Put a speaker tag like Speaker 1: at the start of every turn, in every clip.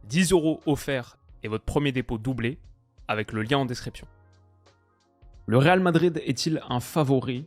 Speaker 1: 10 € offerts et votre premier dépôt doublé avec le lien en description. Le Real Madrid est-il un favori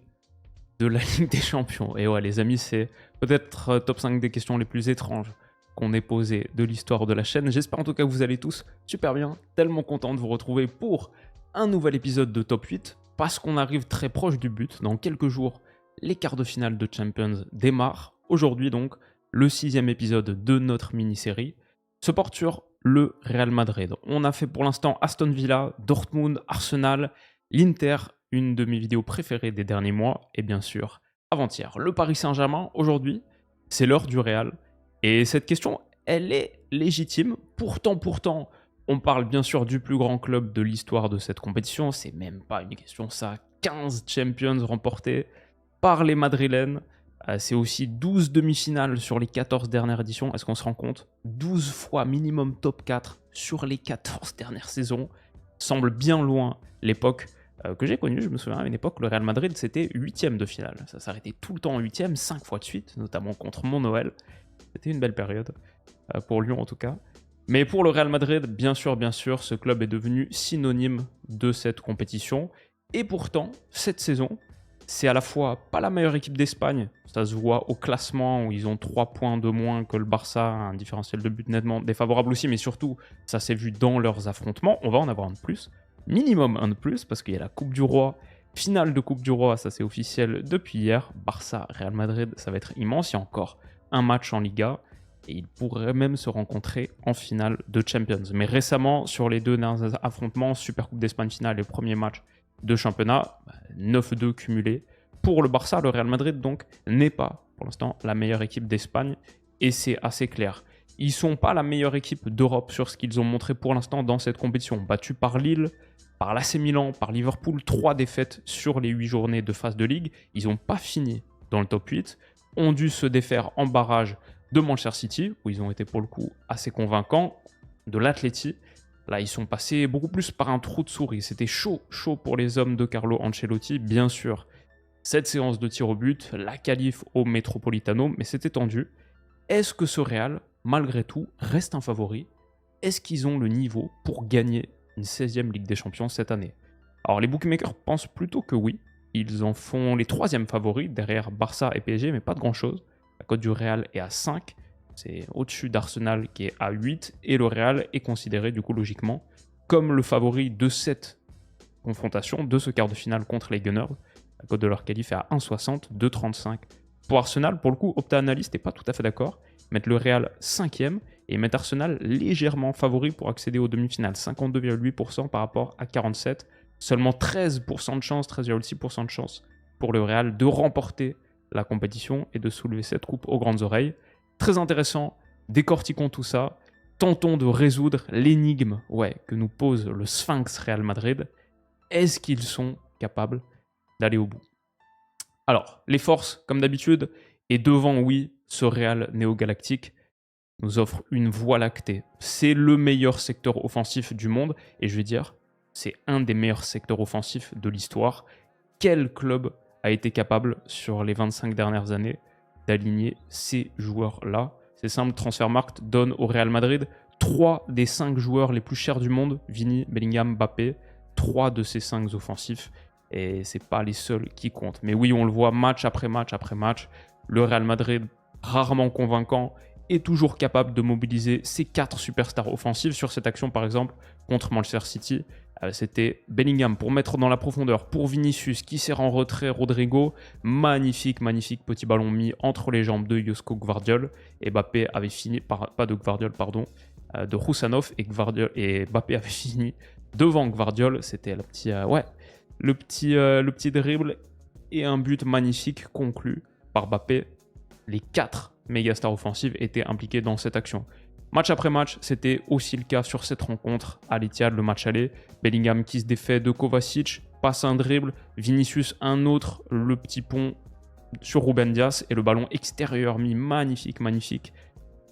Speaker 1: de la Ligue des Champions? Et ouais les amis, c'est peut-être top 5 des questions les plus étranges qu'on ait posées de l'histoire de la chaîne. J'espère en tout cas que vous allez tous super bien, tellement content de vous retrouver pour un nouvel épisode de Top 8, parce qu'on arrive très proche du but. Dans quelques jours, les quarts de finale de Champions démarrent. Aujourd'hui donc, le 6e épisode de notre mini-série se porte sur le Real Madrid. On a fait pour l'instant Aston Villa, Dortmund, Arsenal, l'Inter, une de mes vidéos préférées des derniers mois, et bien sûr, avant-hier, le Paris Saint-Germain. Aujourd'hui, c'est l'heure du Real. Et cette question, elle est légitime. Pourtant, on parle bien sûr du plus grand club de l'histoire de cette compétition. C'est même pas une question, ça. 15 Champions remportés par les Madrilènes. C'est aussi 12 demi-finales sur les 14 dernières éditions. Est-ce qu'on se rend compte? 12 fois minimum top 4 sur les 14 dernières saisons. Semble bien loin l'époque que j'ai connue. Je me souviens à une époque, le Real Madrid, c'était 8e de finale. Ça s'arrêtait tout le temps en 8e, 5 fois de suite, notamment contre Mont-Noël. C'était une belle période, pour Lyon en tout cas. Mais pour le Real Madrid, bien sûr, ce club est devenu synonyme de cette compétition. Et pourtant, cette saison, c'est à la fois pas la meilleure équipe d'Espagne, ça se voit au classement où ils ont 3 points de moins que le Barça, un différentiel de but nettement défavorable aussi, mais surtout, ça s'est vu dans leurs affrontements. On va en avoir un de plus, minimum un de plus, parce qu'il y a la Coupe du Roi, finale de Coupe du Roi, ça c'est officiel depuis hier. Barça, Real Madrid, ça va être immense, il y a encore un match en Liga, et ils pourraient même se rencontrer en finale de Champions. Mais récemment, sur les deux derniers affrontements, Super Coupe d'Espagne finale et premier match de championnat, 9-2 cumulés. Pour le Barça, le Real Madrid donc n'est pas pour l'instant la meilleure équipe d'Espagne, et c'est assez clair. Ils ne sont pas la meilleure équipe d'Europe sur ce qu'ils ont montré pour l'instant dans cette compétition. Battus par Lille, par l'AC Milan, par Liverpool, 3 défaites sur les 8 journées de phase de Ligue. Ils n'ont pas fini dans le top 8, ont dû se défaire en barrage de Manchester City, où ils ont été pour le coup assez convaincants, de l'Atleti. Là, ils sont passés beaucoup plus par un trou de souris. C'était chaud pour les hommes de Carlo Ancelotti, bien sûr. Cette séance de tir au but, la qualif au Metropolitano, mais c'était tendu. Est-ce que ce Real, malgré tout, reste un favori? Est-ce qu'ils ont le niveau pour gagner une 16e Ligue des Champions cette année? Alors, les bookmakers pensent plutôt que oui. Ils en font les 3e favoris, derrière Barça et PSG, mais pas de grand-chose. La cote du Real est à 5. C'est au-dessus d'Arsenal qui est à 8, et le Real est considéré du coup logiquement comme le favori de cette confrontation, de ce quart de finale contre les Gunners. La cote de leur qualif est à 1,60, 2,35. Pour Arsenal, pour le coup, Opta Analyst n'est pas tout à fait d'accord. Mettre le Real 5e et mettre Arsenal légèrement favori pour accéder aux demi-finales, 52,8% par rapport à 47. Seulement 13% de chance, 13,6% de chance pour le Real de remporter la compétition et de soulever cette coupe aux grandes oreilles. Très intéressant, décortiquons tout ça, tentons de résoudre l'énigme que nous pose le Sphinx Real Madrid. Est-ce qu'ils sont capables d'aller au bout? Alors, les forces, comme d'habitude, et devant, oui, ce Real néo-galactique nous offre une voie lactée. C'est le meilleur secteur offensif du monde, et je vais dire, c'est un des meilleurs secteurs offensifs de l'histoire. Quel club a été capable, sur les 25 dernières années, d'aligner ces joueurs-là? C'est simple, Transfermarkt donne au Real Madrid 3 des 5 joueurs les plus chers du monde, Vini, Bellingham, Mbappé, 3 de ces 5 offensifs, et c'est pas les seuls qui comptent. Mais oui, on le voit match après match après match, le Real Madrid, rarement convaincant, est toujours capable de mobiliser ses 4 superstars offensives. Sur cette action par exemple, contre Manchester City, c'était Bellingham pour mettre dans la profondeur, pour Vinicius qui sert en retrait Rodrigo, magnifique petit ballon mis entre les jambes de Josko Gvardiol, et Mbappé avait fini, pas de Gvardiol pardon, de Roussanov, et Mbappé avait fini devant Gvardiol. C'était le petit dribble et un but magnifique conclu par Mbappé. Les 4 mégastars offensives étaient impliqués dans cette action. Match après match, c'était aussi le cas sur cette rencontre à l'Etihad, le match aller. Bellingham qui se défait de Kovacic, passe un dribble, Vinicius un autre, le petit pont sur Ruben Dias, et le ballon extérieur mis magnifique.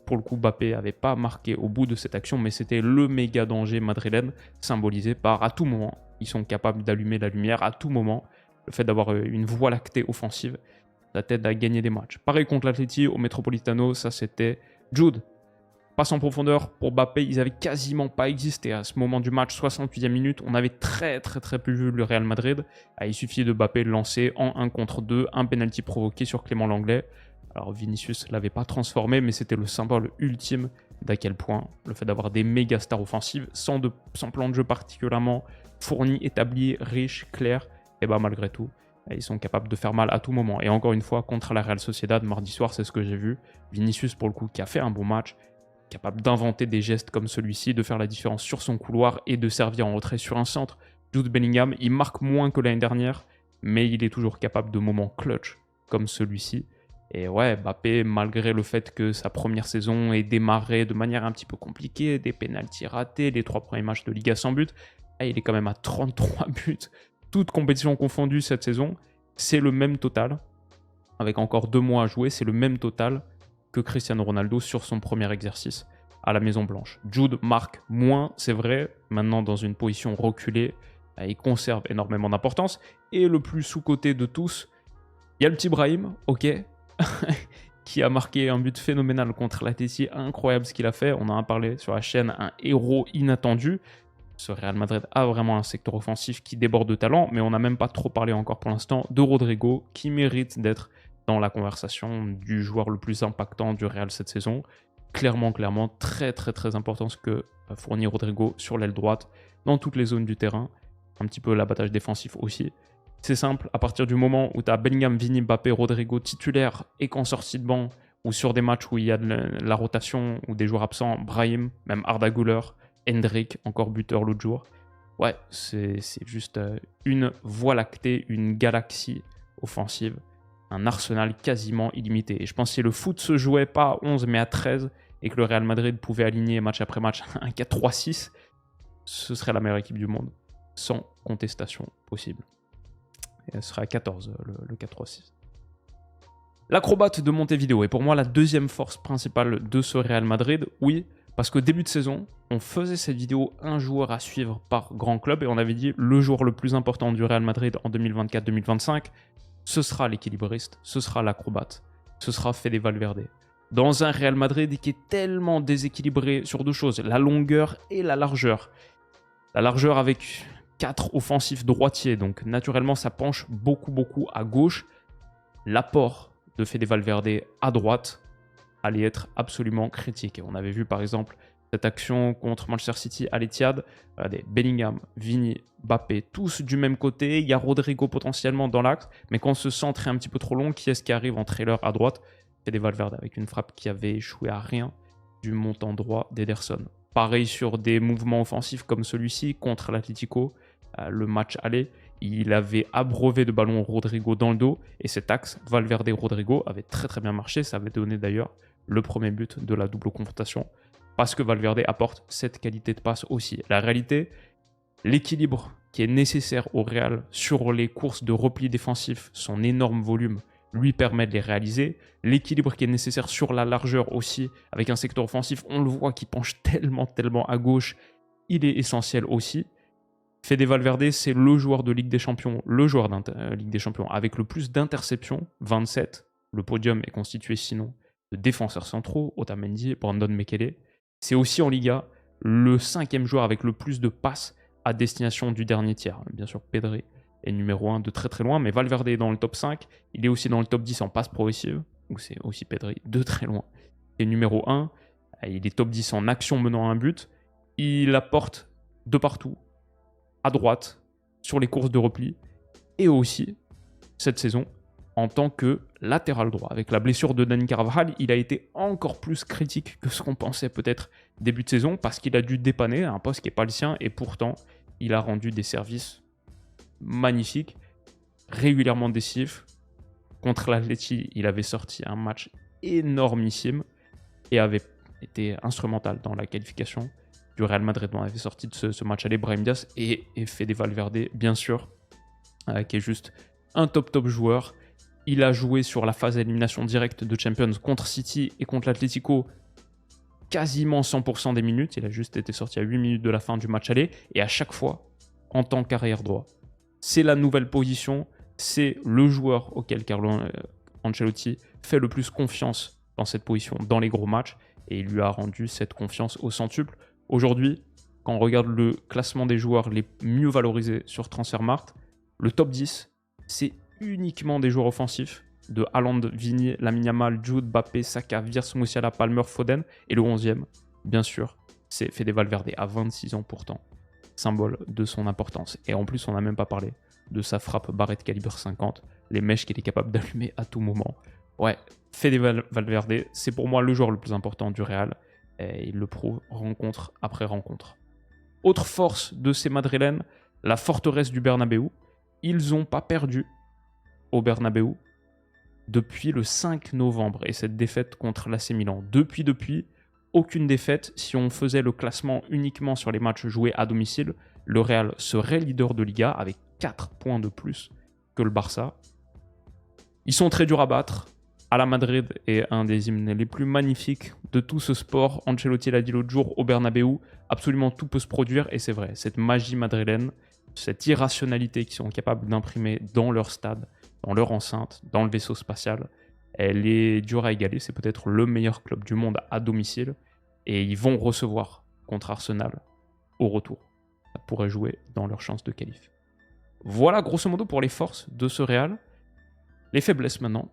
Speaker 1: Pour le coup, Mbappé n'avait pas marqué au bout de cette action, mais c'était le méga danger madrilène, symbolisé par à tout moment, ils sont capables d'allumer la lumière, à tout moment. Le fait d'avoir une voie lactée offensive, ça t'aide à gagner des matchs. Pareil contre l'Atleti au Metropolitano, ça c'était Jude. Passe en profondeur pour Mbappé, ils avaient quasiment pas existé à ce moment du match, 68e minute. On avait très peu vu le Real Madrid. Il suffit de Mbappé le lancer en 1 contre 2, un penalty provoqué sur Clément Lenglet. Alors Vinicius ne l'avait pas transformé, mais c'était le symbole ultime d'à quel point le fait d'avoir des méga stars offensives, sans plan de jeu particulièrement fourni, établi, riche, clair, et malgré tout, ils sont capables de faire mal à tout moment. Et encore une fois, contre la Real Sociedad, mardi soir, c'est ce que j'ai vu. Vinicius, pour le coup, qui a fait un bon match, capable d'inventer des gestes comme celui-ci, de faire la différence sur son couloir et de servir en retrait sur un centre. Jude Bellingham, il marque moins que l'année dernière, mais il est toujours capable de moments clutch comme celui-ci. Et ouais, Mbappé, malgré le fait que sa première saison ait démarré de manière un petit peu compliquée, des pénaltys ratés, les 3 premiers matchs de Liga sans but, il est quand même à 33 buts, toutes compétitions confondues cette saison. C'est le même total, avec encore 2 mois à jouer, c'est le même total que Cristiano Ronaldo sur son premier exercice à la Maison Blanche. Jude marque moins, c'est vrai, maintenant dans une position reculée, il conserve énormément d'importance. Et le plus sous-coté de tous, il y a le petit Brahim, ok, qui a marqué un but phénoménal contre l'Atleti, incroyable ce qu'il a fait, on en a parlé sur la chaîne, un héros inattendu. Ce Real Madrid a vraiment un secteur offensif qui déborde de talent, mais on n'a même pas trop parlé encore pour l'instant de Rodrigo, qui mérite d'être dans la conversation du joueur le plus impactant du Real cette saison. Clairement, très important ce que fournit Rodrigo sur l'aile droite, dans toutes les zones du terrain, un petit peu l'abattage défensif aussi. C'est simple, à partir du moment où tu as Bellingham, Vini, Mbappé, Rodrigo titulaire et qu'en sortie de banc, ou sur des matchs où il y a de la rotation ou des joueurs absents, Brahim, même Arda Güler, Hendrik, encore buteur l'autre jour. Ouais, c'est juste une voie lactée, une galaxie offensive, un arsenal quasiment illimité. Et je pense que si le foot se jouait pas à 11 mais à 13 et que le Real Madrid pouvait aligner match après match un 4-3-6, ce serait la meilleure équipe du monde, sans contestation possible. Et elle serait à 14, le 4-3-6. L'acrobate de Montevideo est pour moi la deuxième force principale de ce Real Madrid. Oui, parce qu'au début de saison, on faisait cette vidéo un joueur à suivre par grand club et on avait dit le joueur le plus important du Real Madrid en 2024-2025, ce sera l'équilibriste, ce sera l'acrobate, ce sera Fede Valverde. Dans un Real Madrid qui est tellement déséquilibré sur 2 choses, la longueur et la largeur. La largeur avec 4 offensifs droitiers, donc naturellement ça penche beaucoup à gauche. L'apport de Fede Valverde à droite allait être absolument critique. Et on avait vu par exemple cette action contre Manchester City à l'Etihad, Bellingham, Vini, Mbappé, tous du même côté. Il y a Rodrigo potentiellement dans l'axe, mais quand ce centre est un petit peu trop long, qui est-ce qui arrive en trailer à droite? Fede Valverde avec une frappe qui avait échoué à rien du montant droit d'Ederson. Pareil sur des mouvements offensifs comme celui-ci contre l'Atlético, le match aller, il avait abreuvé de ballons Rodrigo dans le dos et cet axe Valverde-Rodrigo avait très bien marché. Ça avait donné d'ailleurs le premier but de la double confrontation parce que Valverde apporte cette qualité de passe aussi. La réalité, l'équilibre qui est nécessaire au Real sur les courses de repli défensif, son énorme volume lui permet de les réaliser. L'équilibre qui est nécessaire sur la largeur aussi, avec un secteur offensif, on le voit qui penche tellement à gauche, il est essentiel aussi. Fede Valverde, c'est le joueur de Ligue des Champions, Ligue des Champions avec le plus d'interceptions, 27. Le podium est constitué sinon de défenseurs centraux, Otamendi, Brandon Mekele. C'est aussi en Liga le 5e joueur avec le plus de passes à destination du dernier tiers. Bien sûr, Pedri est numéro 1 de très loin, mais Valverde est dans le top 5. Il est aussi dans le top 10 en passes progressives, où c'est aussi Pedri de très loin. Et numéro 1, il est top 10 en action menant à un but. Il apporte de partout, à droite, sur les courses de repli, et aussi, cette saison, en tant que latéral droit. Avec la blessure de Dani Carvajal, il a été encore plus critique que ce qu'on pensait peut-être début de saison, parce qu'il a dû dépanner à un poste qui n'est pas le sien, et pourtant, il a rendu des services magnifiques, régulièrement décisifs. Contre l'Atleti, il avait sorti un match énormissime, et avait été instrumental dans la qualification du Real Madrid. On avait sorti de ce match aller Brahim Diaz et Fede Valverde, bien sûr, qui est juste un top joueur. Il a joué sur la phase d'élimination directe de Champions contre City et contre l'Atlético quasiment 100% des minutes. Il a juste été sorti à 8 minutes de la fin du match aller et à chaque fois en tant qu'arrière droit. C'est la nouvelle position, c'est le joueur auquel Carlo Ancelotti fait le plus confiance dans cette position, dans les gros matchs. et il lui a rendu cette confiance au centuple. Aujourd'hui, quand on regarde le classement des joueurs les mieux valorisés sur Transfermarkt, le top 10, c'est uniquement des joueurs offensifs, de Haaland, Vini, Lamine Yamal, Jude, Mbappé, Saka, Wirtz, Musiala, Palmer, Foden, et le 11e, bien sûr, c'est Fede Valverde, à 26 ans pourtant, symbole de son importance. Et en plus, on n'a même pas parlé de sa frappe Barrett calibre 50, les mèches qu'il est capable d'allumer à tout moment. Ouais, Fede Valverde, c'est pour moi le joueur le plus important du Real, et il le prouve rencontre après rencontre. Autre force de ces Madrilènes, la forteresse du Bernabéu. Ils n'ont pas perdu au Bernabéu depuis le 5 novembre et cette défaite contre l'AC Milan. Depuis, aucune défaite. Si on faisait le classement uniquement sur les matchs joués à domicile, le Real serait leader de Liga avec 4 points de plus que le Barça. Ils sont très durs à battre. À la Madrid est un des hymnes les plus magnifiques de tout ce sport. Ancelotti l'a dit l'autre jour au Bernabéu, absolument tout peut se produire et c'est vrai. Cette magie madrilène, cette irrationalité qu'ils sont capables d'imprimer dans leur stade, dans leur enceinte, dans le vaisseau spatial, elle est dure à égaler. C'est peut-être le meilleur club du monde à domicile et ils vont recevoir contre Arsenal au retour. Ça pourrait jouer dans leur chance de qualif. Voilà grosso modo pour les forces de ce Real. Les faiblesses maintenant.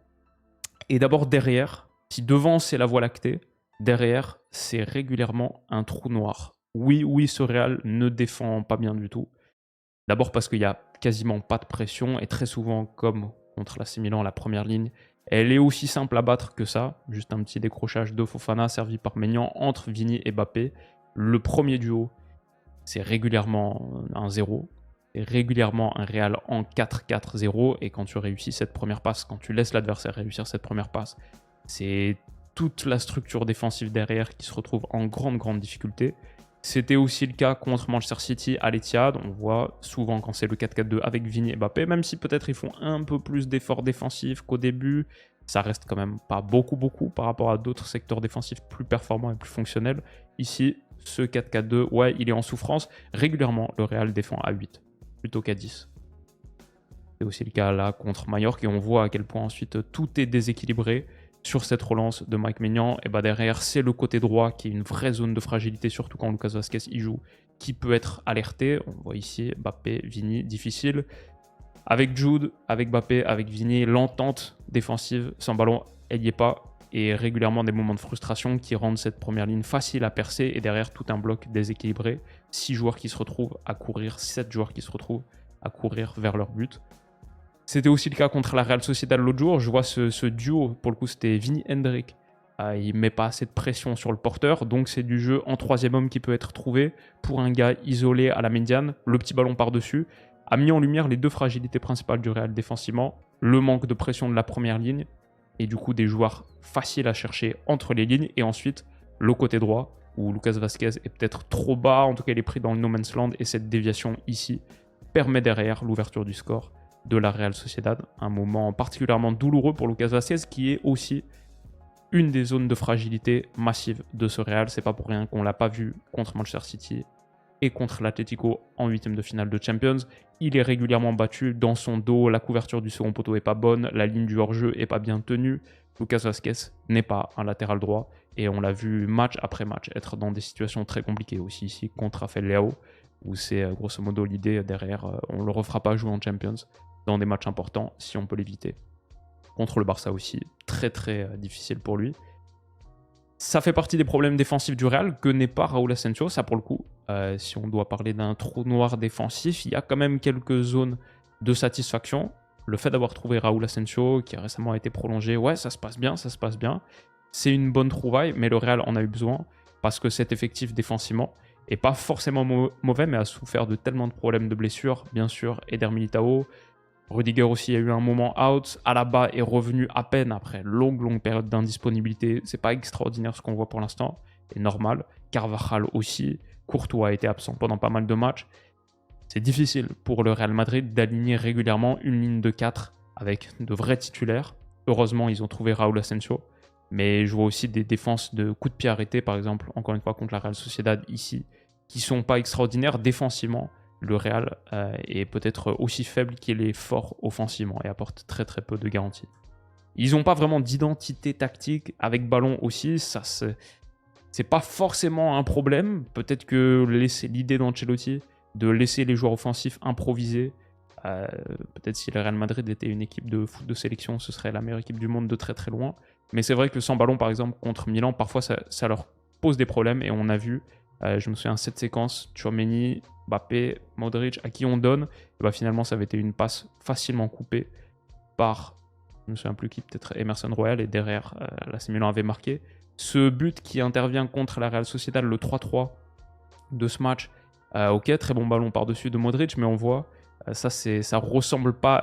Speaker 1: Et d'abord derrière, si devant c'est la voie lactée, derrière c'est régulièrement un trou noir. Oui, ce Real ne défend pas bien du tout. D'abord parce qu'il n'y a quasiment pas de pression et très souvent, comme contre l'AC Milan, la première ligne, elle est aussi simple à battre que ça. Juste un petit décrochage de Fofana servi par Maignan entre Vini et Mbappé. Le premier duo, c'est régulièrement un 0. C'est régulièrement un Real en 4-4-0. Et quand tu réussis cette première passe, quand tu laisses l'adversaire réussir cette première passe, c'est toute la structure défensive derrière qui se retrouve en grande difficulté. C'était aussi le cas contre Manchester City à l'Etihad. On voit souvent quand c'est le 4-4-2 avec Vini et Mbappé, même si peut-être ils font un peu plus d'efforts défensifs qu'au début, ça reste quand même pas beaucoup par rapport à d'autres secteurs défensifs plus performants et plus fonctionnels. Ici, ce 4-4-2, ouais, il est en souffrance. Régulièrement, le Real défend à 8 plutôt qu'à 10. C'est aussi le cas là contre Mallorca et on voit à quel point ensuite tout est déséquilibré. Sur cette relance de Mike Maignan, et bah derrière, c'est le côté droit qui est une vraie zone de fragilité, surtout quand Lucas Vazquez y joue, qui peut être alerté. On voit ici Mbappé, Vini, difficile. Avec Jude, avec Mbappé, avec Vini, l'entente défensive sans ballon, elle n'y est pas. Et régulièrement des moments de frustration qui rendent cette première ligne facile à percer. Et derrière, tout un bloc déséquilibré. 6 joueurs qui se retrouvent à courir, 7 joueurs qui se retrouvent à courir vers leur but. C'était aussi le cas contre la Real Sociedad l'autre jour. Je vois ce duo, pour le coup, c'était Vini-Hendrick. Il ne met pas assez de pression sur le porteur, donc c'est du jeu en troisième homme qui peut être trouvé pour un gars isolé à la médiane. Le petit ballon par-dessus a mis en lumière les deux fragilités principales du Real défensivement. Le manque de pression de la première ligne et du coup des joueurs faciles à chercher entre les lignes. Et ensuite, le côté droit où Lucas Vazquez est peut-être trop bas. En tout cas, il est pris dans le no man's land et cette déviation ici permet derrière l'ouverture du score de la Real Sociedad. Un moment particulièrement douloureux pour Lucas Vazquez qui est aussi une des zones de fragilité massive de ce Real. C'est pas pour rien qu'on l'a pas vu contre Manchester City et contre l'Atlético en huitième de finale de Champions. Il est régulièrement battu dans son dos, la couverture du second poteau est pas bonne, la ligne du hors-jeu est pas bien tenue. Lucas Vazquez n'est pas un latéral droit et on l'a vu match après match être dans des situations très compliquées aussi ici contre Rafael Leao où c'est grosso modo l'idée derrière, on le refera pas jouer en Champions dans des matchs importants si on peut l'éviter. Contre le Barça aussi, très difficile pour lui. Ça fait partie des problèmes défensifs du Real que n'est pas Raúl Asensio, ça pour le coup. Si on doit parler d'un trou noir défensif, il y a quand même quelques zones de satisfaction. Le fait d'avoir trouvé Raúl Asensio, qui a récemment été prolongé, ouais, ça se passe bien. C'est une bonne trouvaille, mais le Real en a eu besoin parce que cet effectif défensivement est pas forcément mauvais, mais a souffert de tellement de problèmes de blessures, bien sûr, Eder Militao. Rudiger aussi a eu un moment out. Alaba est revenu à peine après longue période d'indisponibilité. C'est pas extraordinaire ce qu'on voit pour l'instant, et normal. Carvajal aussi. Courtois a été absent pendant pas mal de matchs. C'est difficile pour le Real Madrid d'aligner régulièrement une ligne de 4 avec de vrais titulaires. Heureusement, ils ont trouvé Raúl Asensio. Mais je vois aussi des défenses de coups de pied arrêtés, par exemple, encore une fois contre la Real Sociedad ici, qui sont pas extraordinaires défensivement. Le Real est peut-être aussi faible qu'il est fort offensivement et apporte très peu de garanties. Ils n'ont pas vraiment d'identité tactique avec ballon aussi, ça c'est pas forcément un problème. Peut-être que l'idée d'Ancelotti de laisser les joueurs offensifs improviser, peut-être si le Real Madrid était une équipe de foot de sélection, ce serait la meilleure équipe du monde de très très loin. Mais c'est vrai que sans ballon, par exemple, contre Milan, parfois ça leur pose des problèmes. Et on a vu, je me souviens, cette séquence, Tchouaméni, Mbappé, Modric, à qui on donne, et bah, finalement ça avait été une passe facilement coupée par, je ne me souviens plus qui, peut-être Emerson Royal, et derrière, l'AC Milan avait marqué. Ce but qui intervient contre la Real Sociedad, le 3-3 de ce match, ok, très bon ballon par-dessus de Modric, mais on voit, ça ressemble pas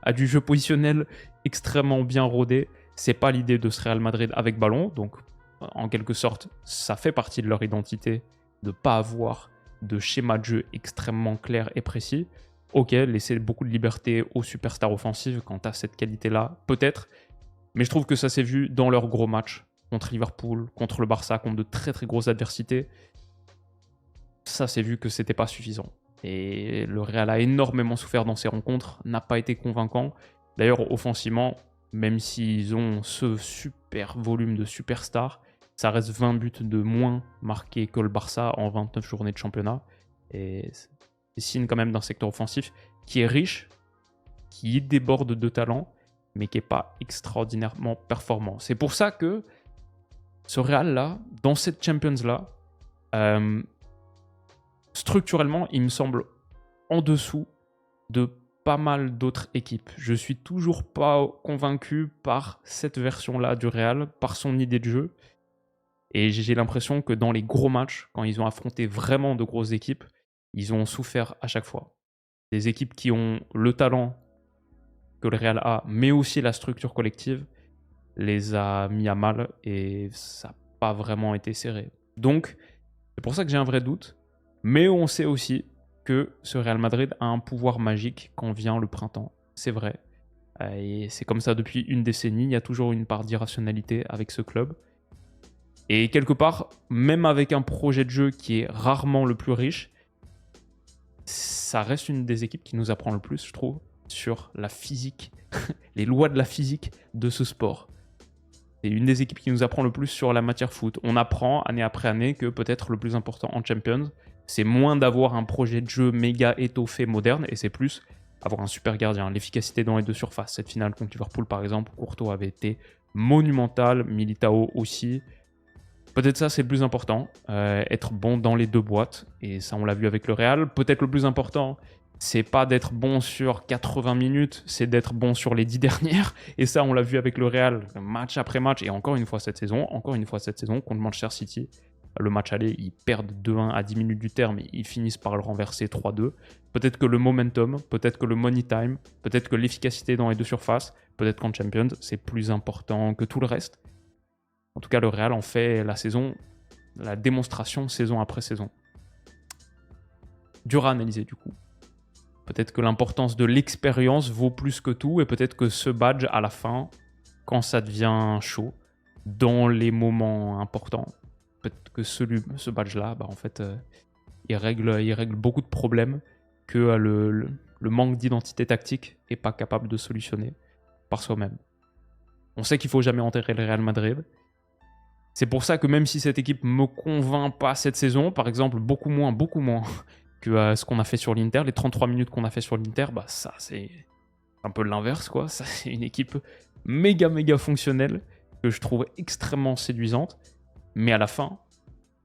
Speaker 1: à du jeu positionnel extrêmement bien rodé. C'est pas l'idée de ce Real Madrid avec ballon, donc en quelque sorte, ça fait partie de leur identité de pas avoir de schéma de jeu extrêmement clair et précis. Ok, laisser beaucoup de liberté aux superstars offensives quand tu as cette qualité-là, peut-être. Mais je trouve que ça s'est vu dans leurs gros matchs contre Liverpool, contre le Barça, contre de très très grosses adversités. Ça s'est vu que c'était pas suffisant. Et le Real a énormément souffert dans ces rencontres, n'a pas été convaincant. D'ailleurs, offensivement, même s'ils ont ce super volume de superstars, ça reste 20 buts de moins marqués que le Barça en 29 journées de championnat. Et c'est signe quand même d'un secteur offensif qui est riche, qui déborde de talent, mais qui n'est pas extraordinairement performant. C'est pour ça que ce Real-là, dans cette Champions-là, structurellement, il me semble en dessous de pas mal d'autres équipes. Je suis toujours pas convaincu par cette version-là du Real, par son idée de jeu. Et j'ai l'impression que dans les gros matchs, quand ils ont affronté vraiment de grosses équipes, ils ont souffert à chaque fois. Des équipes qui ont le talent que le Real a, mais aussi la structure collective, les a mis à mal et ça n'a pas vraiment été serré. Donc, c'est pour ça que j'ai un vrai doute. Mais on sait aussi que ce Real Madrid a un pouvoir magique quand vient le printemps. C'est vrai. Et c'est comme ça depuis une décennie. Il y a toujours une part d'irrationalité avec ce club. Et quelque part, même avec un projet de jeu qui est rarement le plus riche, ça reste une des équipes qui nous apprend le plus, je trouve, sur la physique, les lois de la physique de ce sport. C'est une des équipes qui nous apprend le plus sur la matière foot. On apprend année après année que peut-être le plus important en Champions, c'est moins d'avoir un projet de jeu méga étoffé moderne, et c'est plus avoir un super gardien, l'efficacité dans les deux surfaces. Cette finale contre Liverpool, par exemple, Courtois avait été monumental, Militao aussi. Peut-être ça, c'est le plus important, être bon dans les deux boîtes, et ça, on l'a vu avec le Real. Peut-être le plus important, c'est pas d'être bon sur 80 minutes, c'est d'être bon sur les 10 dernières, et ça, on l'a vu avec le Real, match après match, et encore une fois cette saison, contre Manchester City. Le match aller, ils perdent 2-1 à 10 minutes du terme, et ils finissent par le renverser 3-2. Peut-être que le momentum, peut-être que le money time, peut-être que l'efficacité dans les deux surfaces, peut-être qu'en Champions, c'est plus important que tout le reste. En tout cas, le Real en fait la démonstration saison après saison. Dur à analyser du coup. Peut-être que l'importance de l'expérience vaut plus que tout, et peut-être que ce badge à la fin, quand ça devient chaud, dans les moments importants, peut-être que ce badge-là, en fait, il règle beaucoup de problèmes que le manque d'identité tactique n'est pas capable de solutionner par soi-même. On sait qu'il ne faut jamais enterrer le Real Madrid. C'est pour ça que même si cette équipe ne me convainc pas cette saison, par exemple, beaucoup moins que ce qu'on a fait sur l'Inter, les 33 minutes qu'on a fait sur l'Inter, ça c'est un peu l'inverse, quoi. Ça, c'est une équipe méga fonctionnelle que je trouve extrêmement séduisante. Mais à la fin,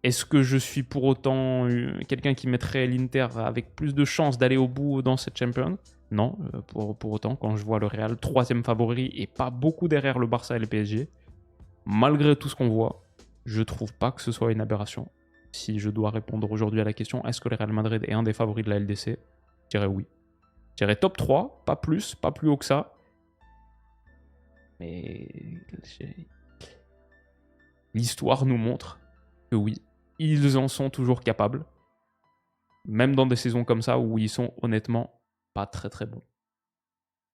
Speaker 1: est-ce que je suis pour autant quelqu'un qui mettrait l'Inter avec plus de chances d'aller au bout dans cette Champions ? Non, pour autant, quand je vois le Real 3e favori et pas beaucoup derrière le Barça et le PSG, malgré tout ce qu'on voit, je trouve pas que ce soit une aberration. Si je dois répondre aujourd'hui à la question, est-ce que le Real Madrid est un des favoris de la LDC ? Je dirais oui. Je dirais top 3, pas plus haut que ça. Mais l'histoire nous montre que oui, ils en sont toujours capables. Même dans des saisons comme ça où ils sont honnêtement pas très très bons.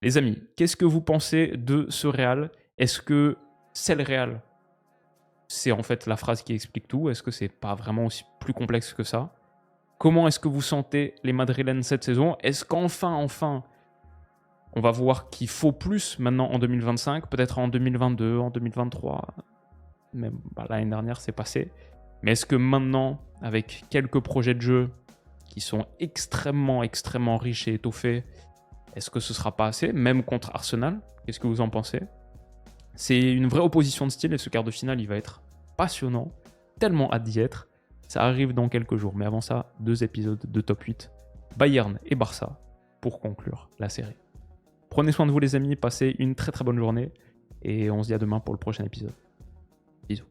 Speaker 1: Les amis, qu'est-ce que vous pensez de ce Real ? Est-ce que c'est le Real ? C'est en fait la phrase qui explique tout. Est-ce que c'est pas vraiment aussi plus complexe que ça ? Comment est-ce que vous sentez les Madrilènes cette saison ? Est-ce qu'enfin, on va voir qu'il faut plus maintenant en 2025, peut-être en 2022, en 2023 ? Même l'année dernière, c'est passé. Mais est-ce que maintenant, avec quelques projets de jeu qui sont extrêmement, extrêmement riches et étoffés, est-ce que ce sera pas assez, même contre Arsenal? Qu'est-ce que vous en pensez? C'est une vraie opposition de style et ce quart de finale, il va être passionnant. Tellement hâte d'y être. Ça arrive dans quelques jours. Mais avant ça, 2 épisodes de top 8. Bayern et Barça pour conclure la série. Prenez soin de vous les amis, passez une très très bonne journée et on se dit à demain pour le prochain épisode. Bisous.